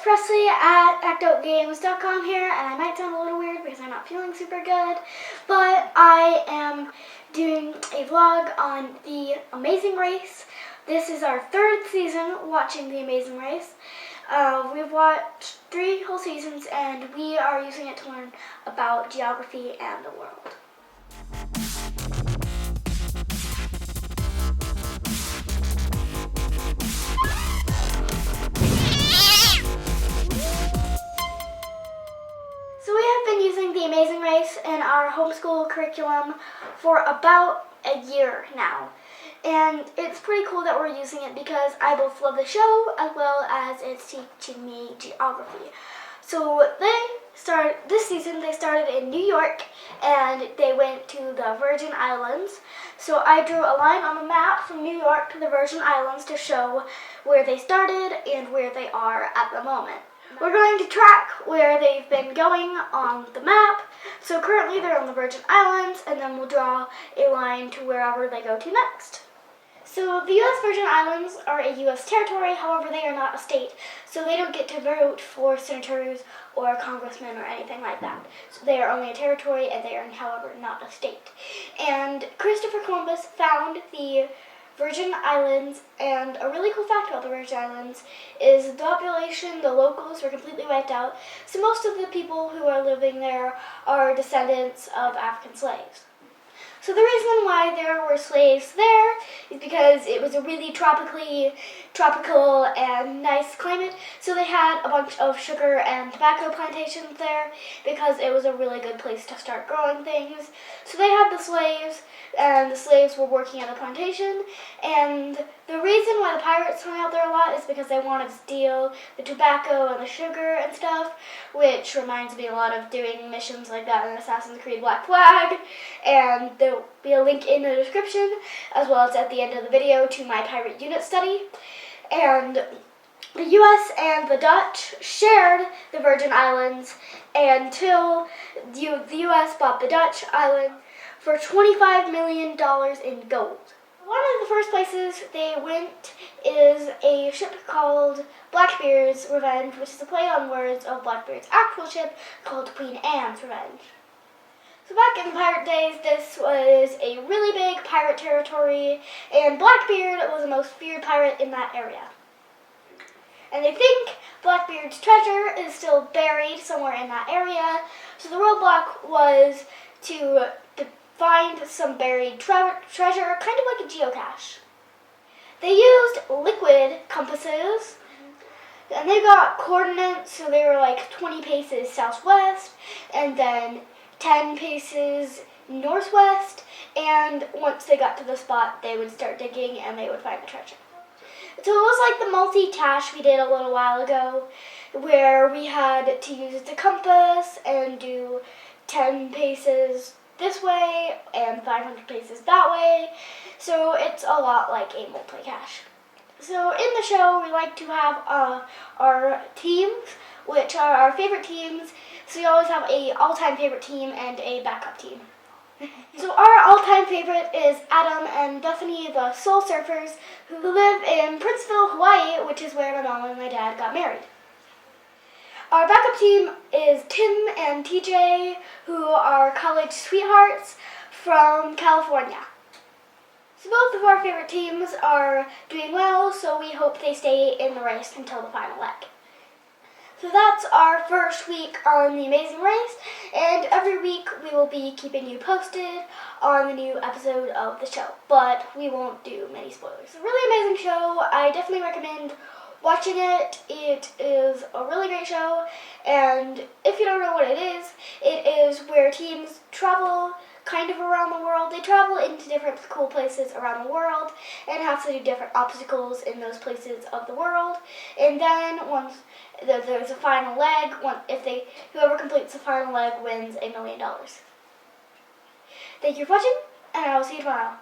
Presley at ActOutGames.com here, and I might sound a little weird because I'm not feeling super good, but I am doing a vlog on The Amazing Race. This is our third season watching The Amazing Race. We've watched 3 whole seasons, and we are using it to learn about geography and the world. So we have been using The Amazing Race in our homeschool curriculum for about a year now. And it's pretty cool that we're using it because I both love the show as well as it's teaching me geography. So this season they started in New York and they went to the Virgin Islands. So I drew a line on the map from New York to the Virgin Islands to show where they started and where they are at the moment. We're going to track where they've been going on the map. So currently they're on the Virgin Islands, and then we'll draw a line to wherever they go to next. So the U.S. Virgin Islands are a U.S. territory, however they are not a state, so they don't get to vote for senators or congressmen or anything like that. So they are only a territory, and they are, however, not a state. And Christopher Columbus found the Virgin Islands, and a really cool fact about the Virgin Islands is the population, the locals, were completely wiped out. So most of the people who are living there are descendants of African slaves. So the reason why there were slaves there is because it was a really tropical and nice climate. So they had a bunch of sugar and tobacco plantations there because it was a really good place to start growing things. So they had the slaves, and the slaves were working at the plantation. And the reason why the pirates hung out there a lot is because they wanted to steal the tobacco and the sugar and stuff, which reminds me a lot of doing missions like that in Assassin's Creed Black Flag. And there will be a link in the description, as well as at the end of the video, to my pirate unit study. And the U.S. and the Dutch shared the Virgin Islands until the U.S. bought the Dutch island for $25 million in gold. One of the first places they went is a ship called Blackbeard's Revenge, which is a play on words of Blackbeard's actual ship called Queen Anne's Revenge. So back in the pirate days, this was a really big pirate territory, and Blackbeard was the most feared pirate in that area. And they think Blackbeard's treasure is still buried somewhere in that area, so the roadblock was to find some buried treasure, kind of like a geocache. They used liquid compasses, and they got coordinates, so they were like 20 paces southwest, and then 10 paces northwest, and once they got to the spot, they would start digging and they would find the treasure. So it was like the multi-cache we did a little while ago, where we had to use the compass and do 10 paces this way and 500 paces that way, so it's a lot like a multi-cache. So in the show, we like to have our teams, which are our favorite teams. So we always have a all-time favorite team and a backup team. So our all-time favorite is Adam and Bethany, the Soul Surfers, who live in Princeville, Hawaii, which is where my mom and my dad got married. Our backup team is Tim and TJ, who are college sweethearts from California. So both of our favorite teams are doing well, so we hope they stay in the race until the final leg. So that's our first week on The Amazing Race, and every week we will be keeping you posted on the new episode of the show, but we won't do many spoilers. It's a really amazing show. I definitely recommend watching it. It is a really great show, and if you don't know what it is where teams travel kind of around the world. They travel into different cool places around the world and have to do different obstacles in those places of the world. And then once there's a final leg, whoever completes the final leg wins $1 million. Thank you for watching, and I will see you tomorrow.